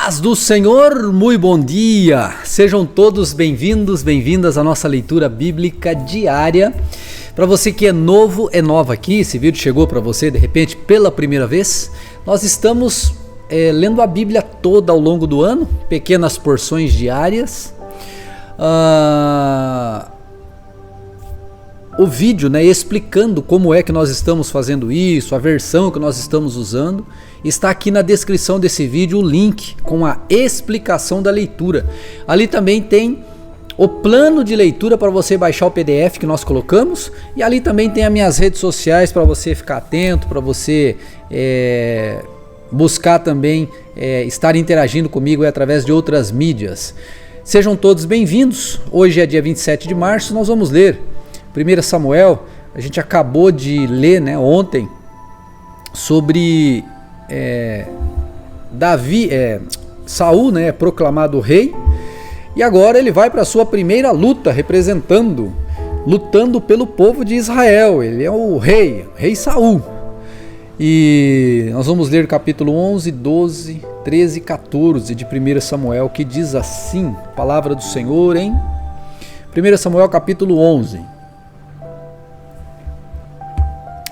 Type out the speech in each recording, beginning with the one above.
Paz do Senhor, muito bom dia! Sejam todos bem-vindos, bem-vindas à nossa leitura bíblica diária. Para você que é novo, é nova aqui, esse vídeo chegou para você de repente pela primeira vez, nós estamos lendo a Bíblia toda ao longo do ano, pequenas porções diárias. O vídeo, explicando como é que nós estamos fazendo isso, a versão que nós estamos usando, está aqui na descrição desse vídeo o link com a explicação da leitura. Ali também tem o plano de leitura para você baixar o PDF que nós colocamos, e ali também tem as minhas redes sociais para você ficar atento, para você buscar também estar interagindo comigo através de outras mídias. Sejam todos bem-vindos. Hoje é dia 27 de março, nós vamos ler 1 Samuel. A gente acabou de ler ontem sobre Saul é proclamado rei, e agora ele vai para a sua primeira luta, lutando pelo povo de Israel. Ele é o rei Saul. E nós vamos ler capítulo 11, 12, 13 e 14 de 1 Samuel, que diz assim, palavra do Senhor em 1 Samuel capítulo 11.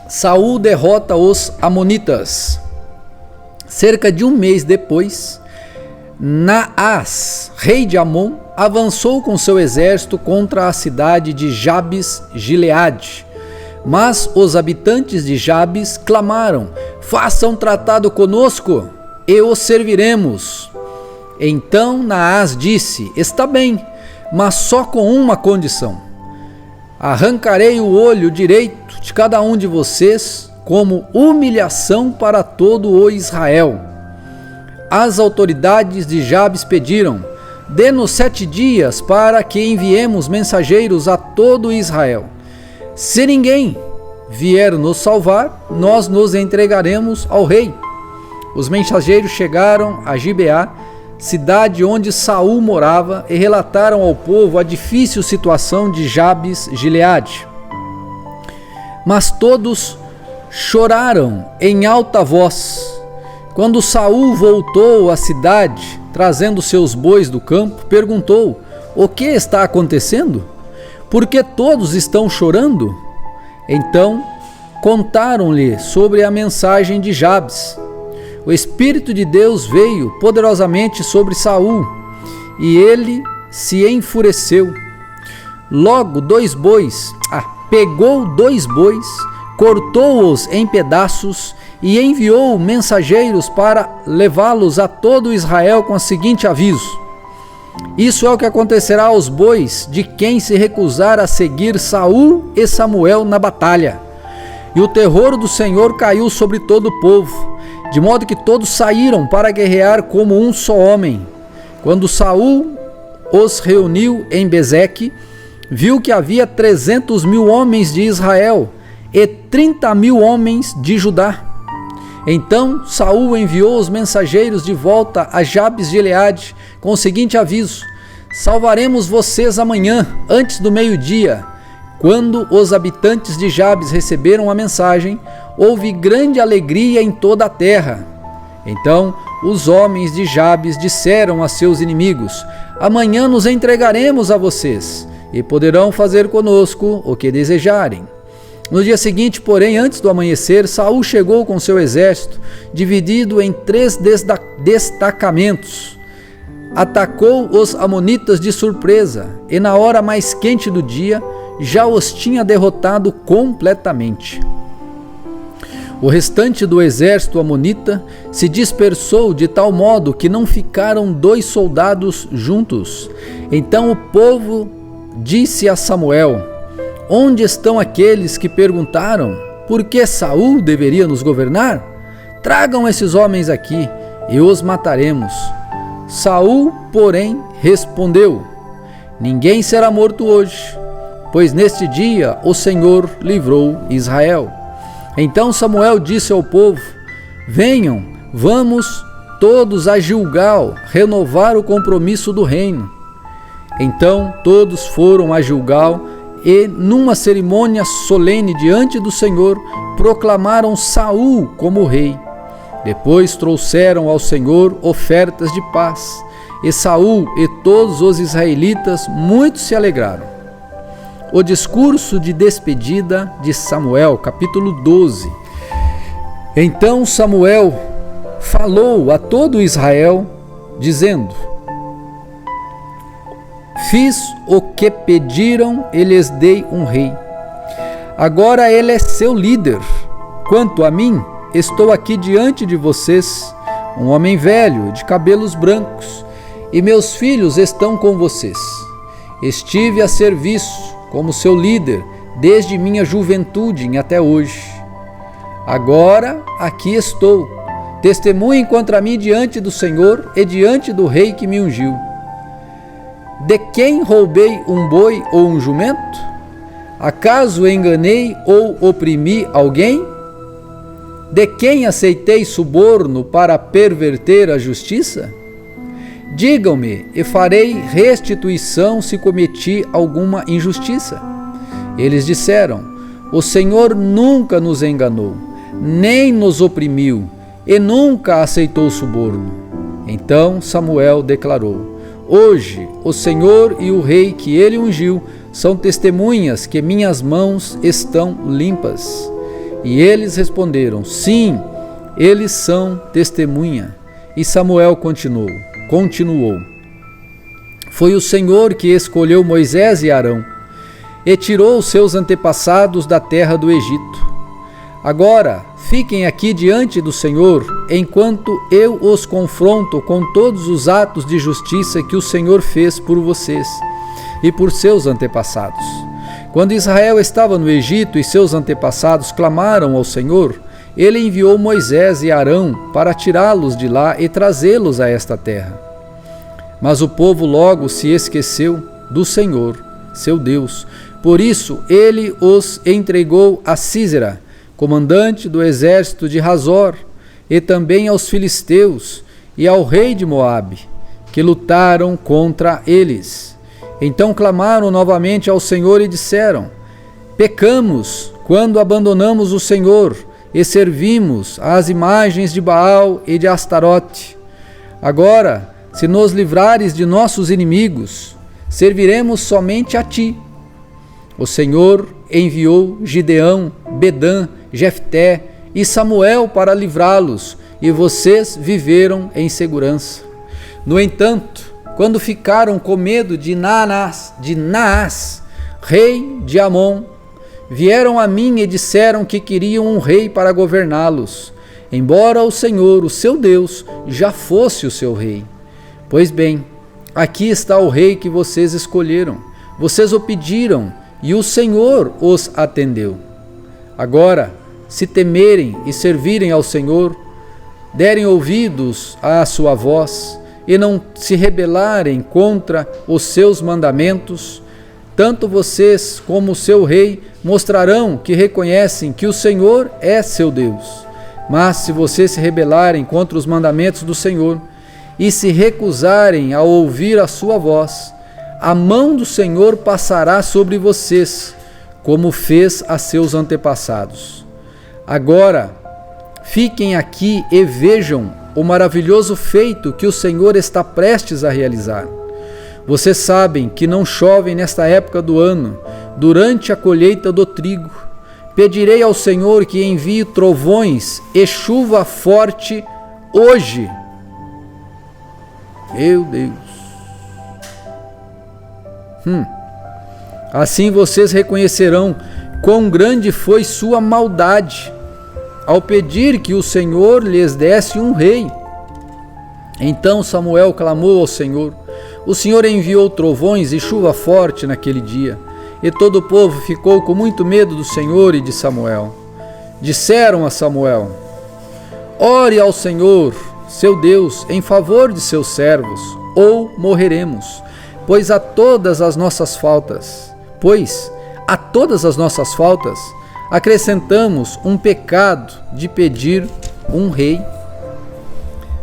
Saul derrota os amonitas. Cerca de um mês depois, Naás, rei de Amon, avançou com seu exército contra a cidade de Jabes-Gileade. Mas os habitantes de Jabes clamaram: faça um tratado conosco e o serviremos. Então Naás disse: está bem, mas só com uma condição: arrancarei o olho direito de cada um de vocês como humilhação para todo o Israel. As autoridades de Jabes pediram: dê-nos 7 dias para que enviemos mensageiros a todo Israel. Se ninguém vier nos salvar, nós nos entregaremos ao rei. Os mensageiros chegaram a Gibeá, cidade onde Saul morava, e relataram ao povo a difícil situação de Jabes-Gileade. Mas todos choraram em alta voz. Quando Saul voltou à cidade, trazendo seus bois do campo, perguntou: o que está acontecendo? Por que todos estão chorando? Então contaram-lhe sobre a mensagem de Jabes. O Espírito de Deus veio poderosamente sobre Saul, e ele se enfureceu. Logo pegou 2 bois, cortou-os em pedaços e enviou mensageiros para levá-los a todo Israel com o seguinte aviso: isso é o que acontecerá aos bois de quem se recusar a seguir Saul e Samuel na batalha. E o terror do Senhor caiu sobre todo o povo, de modo que todos saíram para guerrear como um só homem. Quando Saul os reuniu em Bezeque, viu que havia 300.000 homens de Israel e 30.000 homens de Judá. Então Saul enviou os mensageiros de volta a Jabes-Gileade com o seguinte aviso: salvaremos vocês amanhã, antes do meio-dia. Quando os habitantes de Jabes receberam a mensagem, houve grande alegria em toda a terra. Então os homens de Jabes disseram a seus inimigos: amanhã nos entregaremos a vocês, e poderão fazer conosco o que desejarem. No dia seguinte, porém, antes do amanhecer, Saul chegou com seu exército, dividido em 3 destacamentos. Atacou os amonitas de surpresa, e na hora mais quente do dia, já os tinha derrotado completamente. O restante do exército amonita se dispersou de tal modo que não ficaram 2 soldados juntos. Então o povo disse a Samuel: onde estão aqueles que perguntaram por que Saul deveria nos governar? Tragam esses homens aqui e os mataremos. Saul, porém, respondeu: ninguém será morto hoje, pois neste dia o Senhor livrou Israel. Então Samuel disse ao povo: venham, vamos todos a Gilgal renovar o compromisso do reino. Então todos foram a Gilgal e, numa cerimônia solene diante do Senhor, proclamaram Saul como rei. Depois trouxeram ao Senhor ofertas de paz, e Saul e todos os israelitas muito se alegraram. O discurso de despedida de Samuel, capítulo 12. Então Samuel falou a todo Israel, dizendo: Fiz o que pediram e lhes dei um rei. Agora ele é seu líder. Quanto a mim, estou aqui diante de vocês, um homem velho, de cabelos brancos, e meus filhos estão com vocês. Estive a serviço como seu líder desde minha juventude até hoje. Agora aqui estou. Testemunhem contra mim diante do Senhor e diante do rei que me ungiu. De quem roubei um boi ou um jumento? Acaso enganei ou oprimi alguém? De quem aceitei suborno para perverter a justiça? Digam-me, e farei restituição se cometi alguma injustiça. Eles disseram: O Senhor nunca nos enganou, nem nos oprimiu, e nunca aceitou suborno. Então Samuel declarou: Hoje o Senhor e o rei que ele ungiu são testemunhas que minhas mãos estão limpas. E eles responderam: Sim, eles são testemunha. E Samuel continuou: Foi o Senhor que escolheu Moisés e Arão, e tirou os seus antepassados da terra do Egito. Agora, fiquem aqui diante do Senhor, enquanto eu os confronto com todos os atos de justiça que o Senhor fez por vocês e por seus antepassados. Quando Israel estava no Egito e seus antepassados clamaram ao Senhor, ele enviou Moisés e Arão para tirá-los de lá e trazê-los a esta terra. Mas o povo logo se esqueceu do Senhor, seu Deus. Por isso, ele os entregou a Sísera, comandante do exército de Hazor, e também aos filisteus e ao rei de Moabe, que lutaram contra eles. Então clamaram novamente ao Senhor e disseram: Pecamos quando abandonamos o Senhor e servimos às imagens de Baal e de Astarote. Agora, se nos livrares de nossos inimigos, serviremos somente a ti. O Senhor enviou Gideão, Bedã, Jefté e Samuel para livrá-los, e vocês viveram em segurança. No entanto, quando ficaram com medo de Naás, rei de Amon, vieram a mim e disseram que queriam um rei para governá-los, embora o Senhor, o seu Deus, já fosse o seu rei. Pois bem, aqui está o rei que vocês escolheram. Vocês o pediram e o Senhor os atendeu. Agora, se temerem e servirem ao Senhor, derem ouvidos à sua voz e não se rebelarem contra os seus mandamentos, tanto vocês como o seu rei mostrarão que reconhecem que o Senhor é seu Deus. Mas se vocês se rebelarem contra os mandamentos do Senhor e se recusarem a ouvir a sua voz, a mão do Senhor passará sobre vocês, como fez a seus antepassados. Agora, fiquem aqui e vejam o maravilhoso feito que o Senhor está prestes a realizar. Vocês sabem que não chove nesta época do ano, durante a colheita do trigo. Pedirei ao Senhor que envie trovões e chuva forte hoje. Meu Deus! Assim vocês reconhecerão quão grande foi sua maldade ao pedir que o Senhor lhes desse um rei. Então Samuel clamou ao Senhor. O Senhor enviou trovões e chuva forte naquele dia, e todo o povo ficou com muito medo do Senhor e de Samuel. Disseram a Samuel: Ore ao Senhor, seu Deus, em favor de seus servos, ou morreremos, pois a todas as nossas faltas acrescentamos um pecado de pedir um rei.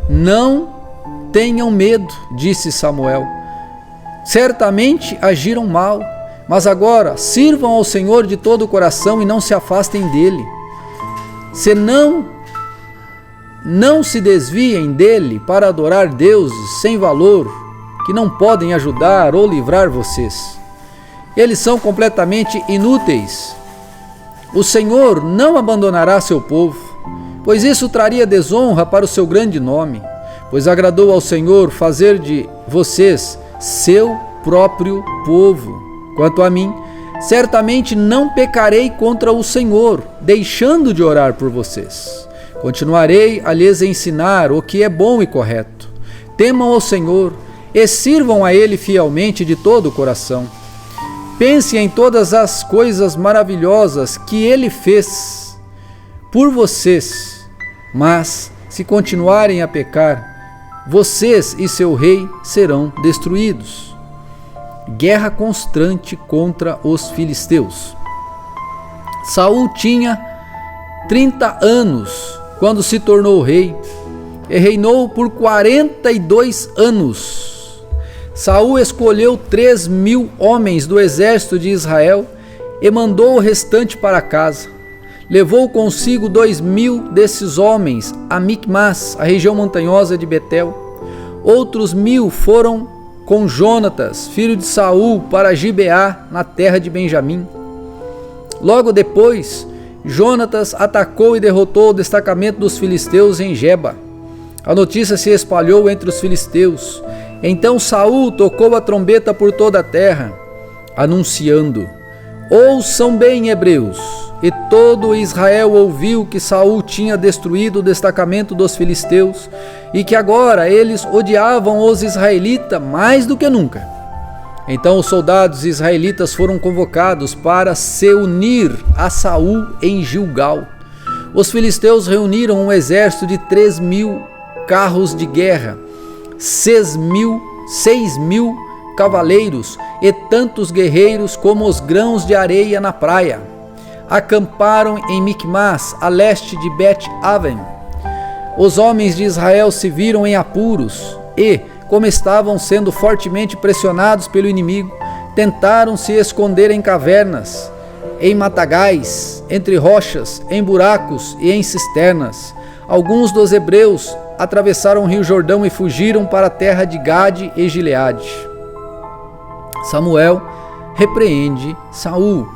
Não tenham medo, disse Samuel. Certamente agiram mal, mas agora sirvam ao Senhor de todo o coração e não se afastem dele. Se não não se desviem dele para adorar deuses sem valor, que não podem ajudar ou livrar vocês. Eles são completamente inúteis. O Senhor não abandonará seu povo, pois isso traria desonra para o seu grande nome, pois agradou ao Senhor fazer de vocês seu próprio povo. Quanto a mim, certamente não pecarei contra o Senhor, deixando de orar por vocês. Continuarei a lhes ensinar o que é bom e correto. Temam ao Senhor e sirvam a Ele fielmente de todo o coração. Pense em todas as coisas maravilhosas que Ele fez por vocês, mas se continuarem a pecar, vocês e seu rei serão destruídos. Guerra constante contra os filisteus. Saul tinha 30 anos quando se tornou rei, e reinou por 42 anos. Saul escolheu 3.000 homens do exército de Israel e mandou o restante para casa. Levou consigo 2.000 desses homens a Micmas, a região montanhosa de Betel. Outros 1.000 foram com Jonatas, filho de Saul, para Gibeá, na terra de Benjamim. Logo depois, Jonatas atacou e derrotou o destacamento dos filisteus em Geba. A notícia se espalhou entre os filisteus. Então Saul tocou a trombeta por toda a terra, anunciando: ouçam bem, hebreus! E todo Israel ouviu que Saul tinha destruído o destacamento dos filisteus e que agora eles odiavam os israelitas mais do que nunca. Então os soldados israelitas foram convocados para se unir a Saul em Gilgal. Os filisteus reuniram um exército de 3.000 carros de guerra, 6.000 cavaleiros e tantos guerreiros como os grãos de areia na praia. Acamparam em Micmas, a leste de Bet-Aven. Os homens de Israel se viram em apuros e, como estavam sendo fortemente pressionados pelo inimigo, tentaram se esconder em cavernas, em matagais, entre rochas, em buracos e em cisternas. Alguns dos hebreus atravessaram o rio Jordão e fugiram para a terra de Gade e Gileade. Samuel repreende Saul.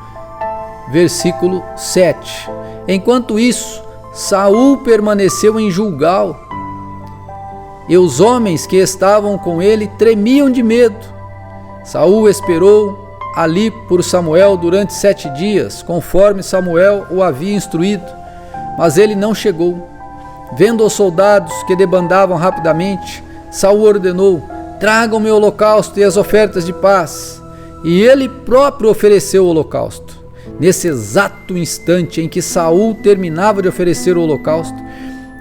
Versículo 7. Enquanto isso, Saul permaneceu em Gilgal, e os homens que estavam com ele tremiam de medo. Saul esperou ali por Samuel durante 7 dias, conforme Samuel o havia instruído, mas ele não chegou. Vendo os soldados que debandavam rapidamente, Saul ordenou: tragam-me o holocausto e as ofertas de paz. E ele próprio ofereceu o holocausto. Nesse exato instante em que Saul terminava de oferecer o holocausto,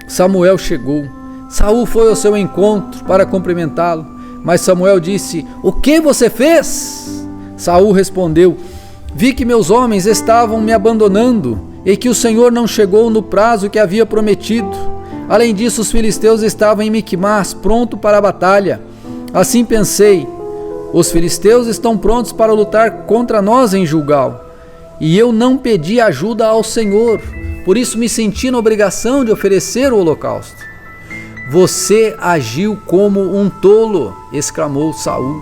Samuel chegou. Saul foi ao seu encontro para cumprimentá-lo, mas Samuel disse: o que você fez? Saul respondeu: vi que meus homens estavam me abandonando e que o Senhor não chegou no prazo que havia prometido. Além disso, os filisteus estavam em Micmas, pronto para a batalha. Assim pensei: os filisteus estão prontos para lutar contra nós em Gilgal. E eu não pedi ajuda ao Senhor, por isso me senti na obrigação de oferecer o holocausto. Você agiu como um tolo, exclamou Saul.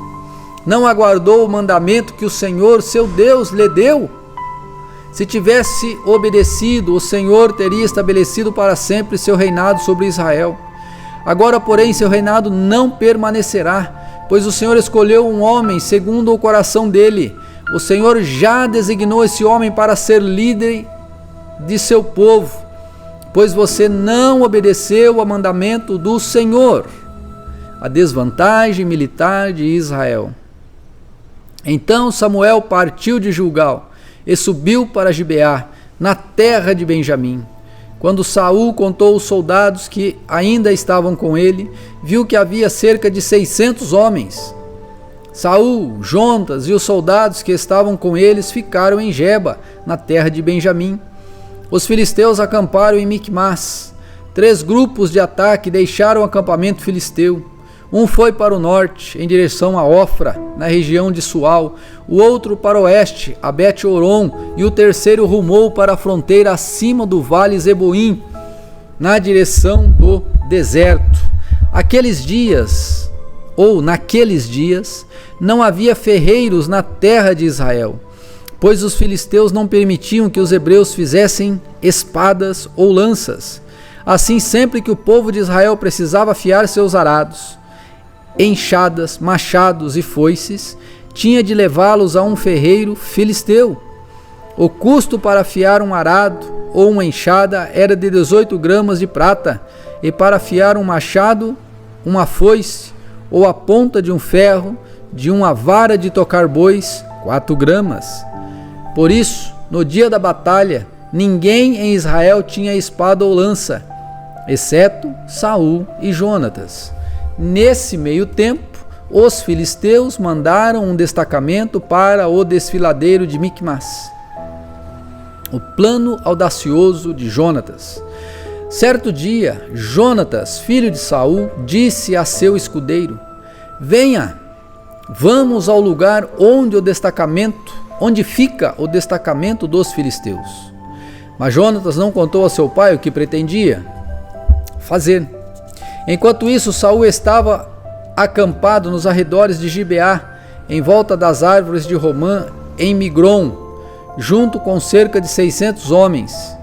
Não aguardou o mandamento que o Senhor, seu Deus, lhe deu? Se tivesse obedecido, o Senhor teria estabelecido para sempre seu reinado sobre Israel. Agora, porém, seu reinado não permanecerá, pois o Senhor escolheu um homem segundo o coração dele. O Senhor já designou esse homem para ser líder de seu povo, pois você não obedeceu ao mandamento do Senhor. A desvantagem militar de Israel. Então Samuel partiu de Gilgal e subiu para Gibeá, na terra de Benjamim. Quando Saul contou os soldados que ainda estavam com ele, viu que havia cerca de 600 homens. Saul, Jonatas e os soldados que estavam com eles ficaram em Geba, na terra de Benjamim. Os filisteus acamparam em Micmas. 3 grupos de ataque deixaram o acampamento filisteu. Um foi para o norte, em direção a Ofra, na região de Sual. O outro para o oeste, a Bet-Horon, e o terceiro rumou para a fronteira acima do vale Zeboim, na direção do deserto. Naqueles dias, não havia ferreiros na terra de Israel, pois os filisteus não permitiam que os hebreus fizessem espadas ou lanças. Assim, sempre que o povo de Israel precisava afiar seus arados, enxadas, machados e foices, tinha de levá-los a um ferreiro filisteu. O custo para afiar um arado ou uma enxada era de 18 gramas de prata, e para afiar um machado, uma foice ou a ponta de um ferro, de uma vara de tocar bois, 4 gramas. Por isso, no dia da batalha, ninguém em Israel tinha espada ou lança, exceto Saul e Jonatas. Nesse meio tempo, os filisteus mandaram um destacamento para o desfiladeiro de Micmas. O plano audacioso de Jonatas. Certo dia, Jonatas, filho de Saul, disse a seu escudeiro: venha, vamos ao lugar onde fica o destacamento dos filisteus. Mas Jonatas não contou a seu pai o que pretendia fazer. Enquanto isso, Saul estava acampado nos arredores de Gibeá, em volta das árvores de Romã, em Migron, junto com cerca de 600 homens.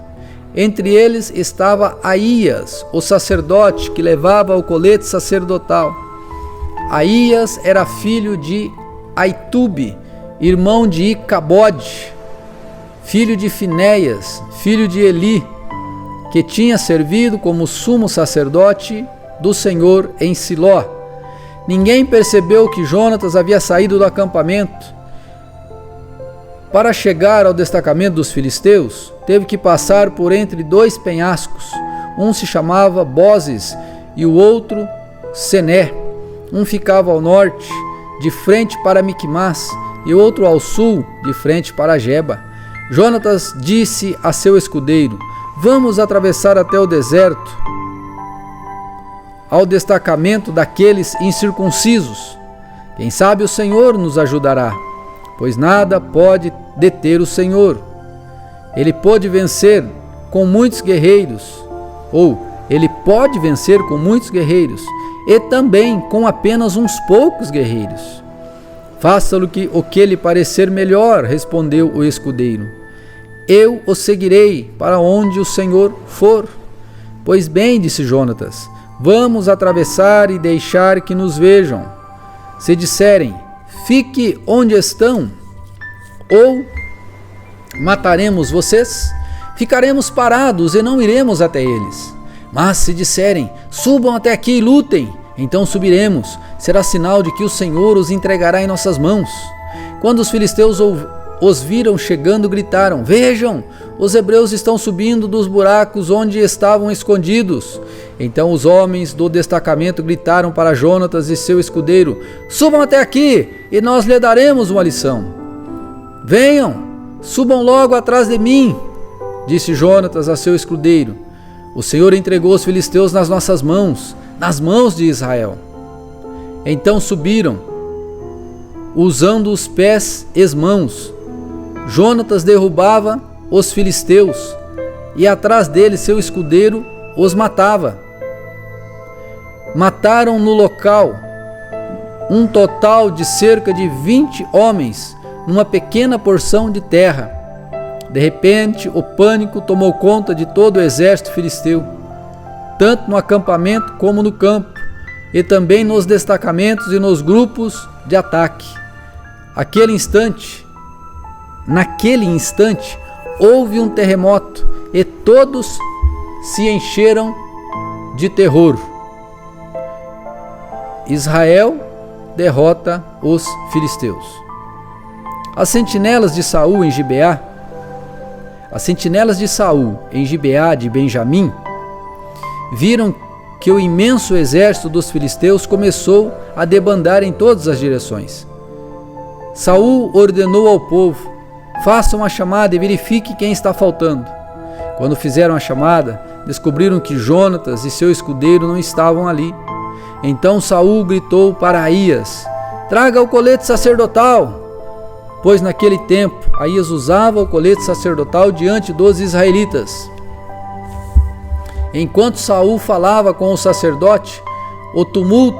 Entre eles estava Aías, o sacerdote que levava o colete sacerdotal. Aías era filho de Aitube, irmão de Icabode, filho de Finéias, filho de Eli, que tinha servido como sumo sacerdote do Senhor em Siló. Ninguém percebeu que Jonatas havia saído do acampamento. Para chegar ao destacamento dos filisteus, teve que passar por entre 2 penhascos. Um se chamava Bozes e o outro Sené. Um ficava ao norte, de frente para Micmas, e o outro ao sul, de frente para Geba. Jonatas disse a seu escudeiro: vamos atravessar até o deserto, ao destacamento daqueles incircuncisos. Quem sabe o Senhor nos ajudará, pois nada pode deter o Senhor. Ele pode vencer com muitos guerreiros, e também com apenas uns poucos guerreiros. Faça-lhe o que lhe parecer melhor, respondeu o escudeiro. Eu o seguirei para onde o Senhor for. Pois bem, disse Jonatas, vamos atravessar e deixar que nos vejam. Se disserem: fique onde estão, ou mataremos vocês, ficaremos parados e não iremos até eles. Mas se disserem: subam até aqui e lutem, então subiremos. Será sinal de que o Senhor os entregará em nossas mãos. Quando os filisteus os viram chegando, gritaram: vejam, os hebreus estão subindo dos buracos onde estavam escondidos. Então os homens do destacamento gritaram para Jonatas e seu escudeiro: subam até aqui e nós lhe daremos uma lição. Venham, subam logo atrás de mim, disse Jonatas a seu escudeiro. O Senhor entregou os filisteus nas nossas mãos, nas mãos de Israel. Então subiram, usando os pés e as mãos. Jonatas derrubava os filisteus, e atrás dele seu escudeiro os matava. Mataram no local um total de cerca de 20 homens, numa pequena porção de terra. De repente, o pânico tomou conta de todo o exército filisteu, tanto no acampamento como no campo, e também nos destacamentos e nos grupos de ataque. Naquele instante, houve um terremoto e todos se encheram de terror. Israel derrota os filisteus. As sentinelas de Saul em Gibeá de Benjamim viram que o imenso exército dos filisteus começou a debandar em todas as direções. Saul ordenou ao povo: façam a chamada e verifique quem está faltando. Quando fizeram a chamada, descobriram que Jonatas e seu escudeiro não estavam ali. Então Saul gritou para Aías: traga o colete sacerdotal, pois naquele tempo Aías usava o colete sacerdotal diante dos israelitas. Enquanto Saul falava com o sacerdote, o tumulto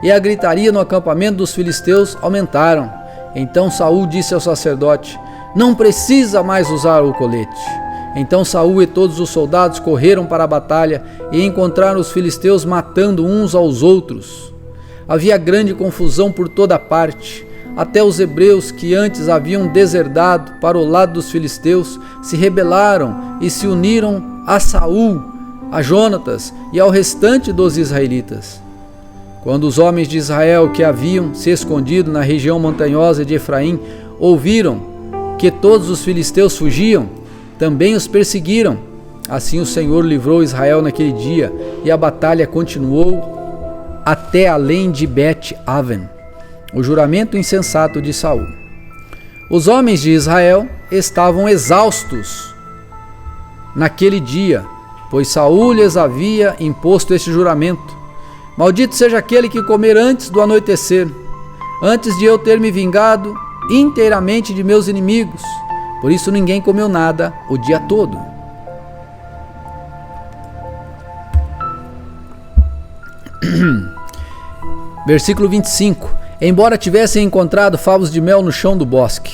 e a gritaria no acampamento dos filisteus aumentaram. Então Saul disse ao sacerdote: não precisa mais usar o colete. Então Saul e todos os soldados correram para a batalha e encontraram os filisteus matando uns aos outros. Havia grande confusão por toda parte. Até os hebreus que antes haviam deserdado para o lado dos filisteus se rebelaram e se uniram a Saul, a Jonatas e ao restante dos israelitas. Quando os homens de Israel que haviam se escondido na região montanhosa de Efraim ouviram que todos os filisteus fugiam, também os perseguiram. Assim o Senhor livrou Israel naquele dia, e a batalha continuou até além de Bet-Aven. O juramento insensato de Saul. Os homens de Israel estavam exaustos naquele dia, pois Saul lhes havia imposto este juramento: maldito seja aquele que comer antes do anoitecer, antes de eu ter me vingado inteiramente de meus inimigos. Por isso ninguém comeu nada o dia todo. Versículo 25. Embora tivessem encontrado favos de mel no chão do bosque,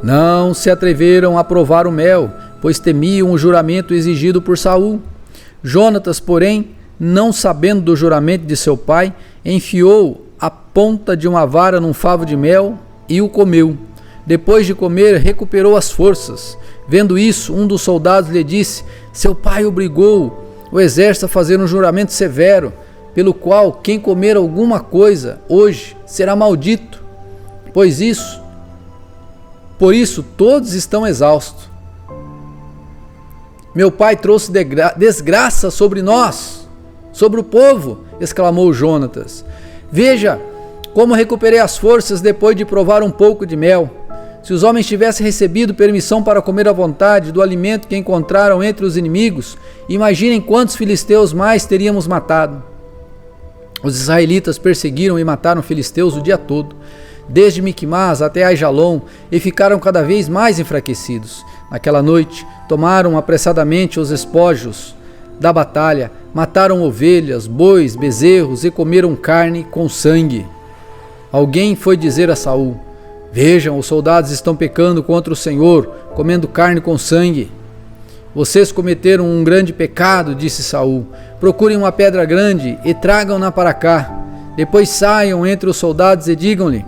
não se atreveram a provar o mel, pois temiam o juramento exigido por Saul. Jonatas, porém, não sabendo do juramento de seu pai, enfiou a ponta de uma vara num favo de mel e o comeu. Depois de comer, recuperou as forças. Vendo isso, um dos soldados lhe disse: seu pai obrigou o exército a fazer um juramento severo, pelo qual quem comer alguma coisa hoje será maldito. Por isso todos estão exaustos. Meu pai trouxe desgraça sobre nós, sobre o povo, exclamou Jonatas. Veja como recuperei as forças depois de provar um pouco de mel. Se os homens tivessem recebido permissão para comer à vontade do alimento que encontraram entre os inimigos, imaginem quantos filisteus mais teríamos matado. Os israelitas perseguiram e mataram filisteus o dia todo, desde Miquimás até Aijalon, e ficaram cada vez mais enfraquecidos. Naquela noite, tomaram apressadamente os espojos da batalha, mataram ovelhas, bois, bezerros e comeram carne com sangue. Alguém foi dizer a Saul: vejam, os soldados estão pecando contra o Senhor, comendo carne com sangue. Vocês cometeram um grande pecado, disse Saul. Procurem uma pedra grande e tragam-na para cá. Depois saiam entre os soldados e digam-lhe: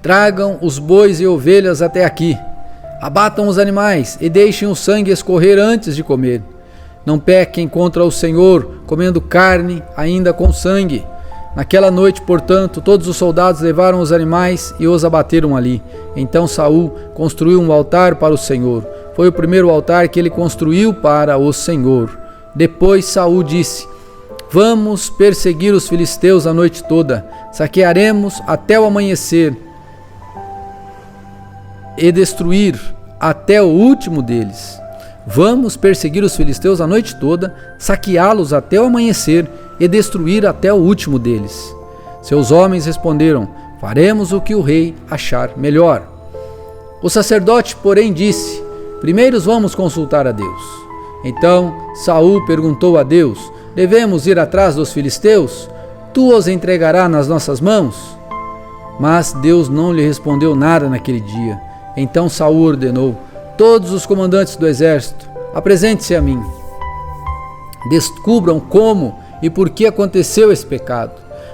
tragam os bois e ovelhas até aqui. Abatam os animais e deixem o sangue escorrer antes de comer. Não pequem contra o Senhor, comendo carne ainda com sangue. Naquela noite, portanto, todos os soldados levaram os animais e os abateram ali. Então Saul construiu um altar para o Senhor. Foi o primeiro altar que ele construiu para o Senhor. Depois Saul disse: vamos perseguir os filisteus a noite toda. Saquearemos até o amanhecer e destruir até o último deles. Vamos perseguir os filisteus a noite toda, saqueá-los até o amanhecer e destruir até o último deles. Seus homens responderam: faremos o que o rei achar melhor. O sacerdote, porém, disse: primeiro vamos consultar a Deus. Então Saul perguntou a Deus: devemos ir atrás dos filisteus? Tu os entregarás nas nossas mãos? Mas Deus não lhe respondeu nada naquele dia. Então Saul ordenou: todos os comandantes do exército, apresente-se a mim. Descubram como e por que aconteceu esse pecado.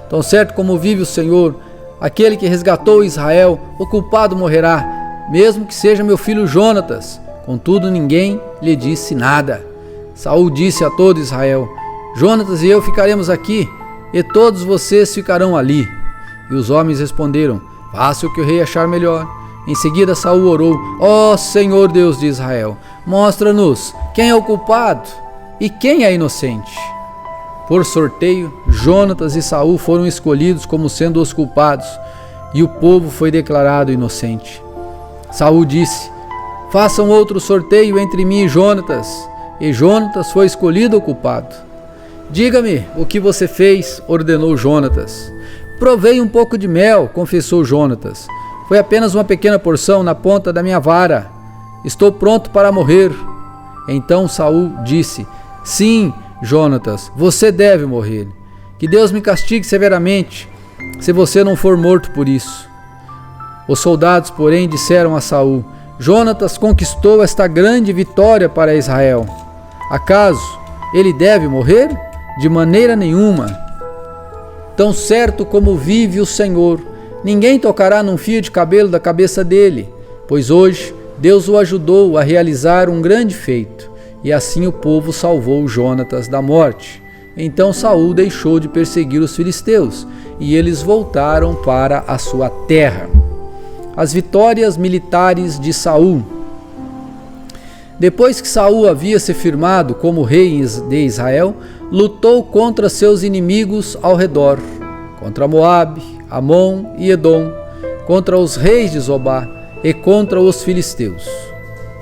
Tão certo como vive o Senhor, aquele que resgatou Israel, o culpado morrerá, mesmo que seja meu filho Jonatas. Contudo, ninguém lhe disse nada. Saul disse a todo Israel: Jonatas e eu ficaremos aqui, e todos vocês ficarão ali. E os homens responderam: faça o que o rei achar melhor. Em seguida Saul orou: ó Senhor Deus de Israel, mostra-nos quem é o culpado e quem é inocente. Por sorteio, Jonatas e Saul foram escolhidos como sendo os culpados, e o povo foi declarado inocente. Saul disse: façam outro sorteio entre mim e Jonatas. E Jonatas foi escolhido o culpado. Diga-me o que você fez, ordenou Jonatas. Provei um pouco de mel, confessou Jonatas. Foi apenas uma pequena porção na ponta da minha vara. Estou pronto para morrer. Então Saul disse: Sim, Jonatas, você deve morrer. Que Deus me castigue severamente, se você não for morto por isso. Os soldados, porém, disseram a Saul: Jonatas conquistou esta grande vitória para Israel. Acaso ele deve morrer? De maneira nenhuma. Tão certo como vive o Senhor, ninguém tocará num fio de cabelo da cabeça dele, pois hoje Deus o ajudou a realizar um grande feito, e assim o povo salvou Jonatas da morte. Então Saul deixou de perseguir os filisteus, e eles voltaram para a sua terra. As vitórias militares de Saul. Depois que Saul havia se firmado como rei de Israel, lutou contra seus inimigos ao redor, contra Moabe, Amon e Edom, contra os reis de Zobá e contra os filisteus.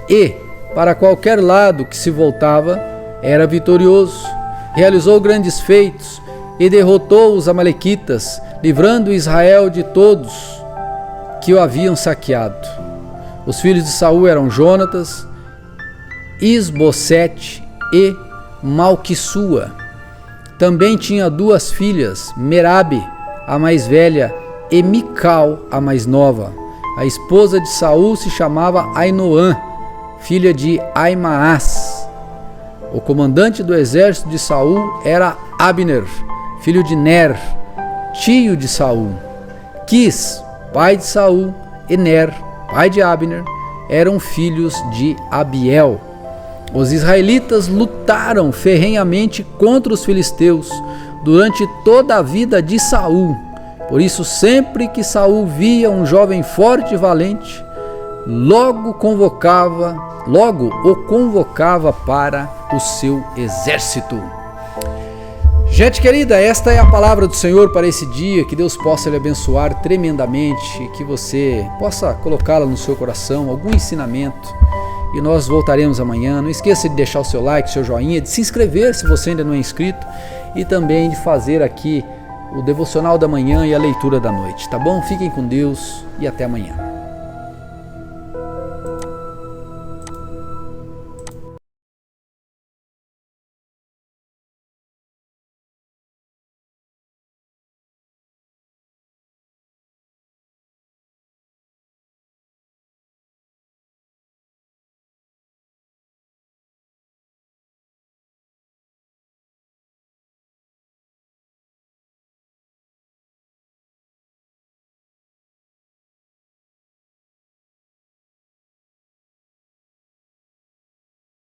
E, para qualquer lado que se voltava, era vitorioso. Realizou grandes feitos e derrotou os amalequitas, livrando Israel de todos que o haviam saqueado. Os filhos de Saul eram Jonatas, Isbosete e Malquissua. Também tinha duas filhas, Merabe, a mais velha, e Mical, a mais nova. A esposa de Saul se chamava Ainoã, filha de Aimaas. O comandante do exército de Saul era Abner, filho de Ner, tio de Saul. Quis, pai de Saul, e Ner, pai de Abner, eram filhos de Abiel. Os israelitas lutaram ferrenhamente contra os filisteus durante toda a vida de Saul. Por isso, sempre que Saul via um jovem forte e valente, logo o convocava para o seu exército. Gente querida, esta é a palavra do Senhor para esse dia. Que Deus possa lhe abençoar tremendamente, que você possa colocá-la no seu coração, algum ensinamento. E nós voltaremos amanhã. Não esqueça de deixar o seu like, seu joinha, de se inscrever se você ainda não é inscrito e também de fazer aqui o devocional da manhã e a leitura da noite, tá bom? Fiquem com Deus e até amanhã.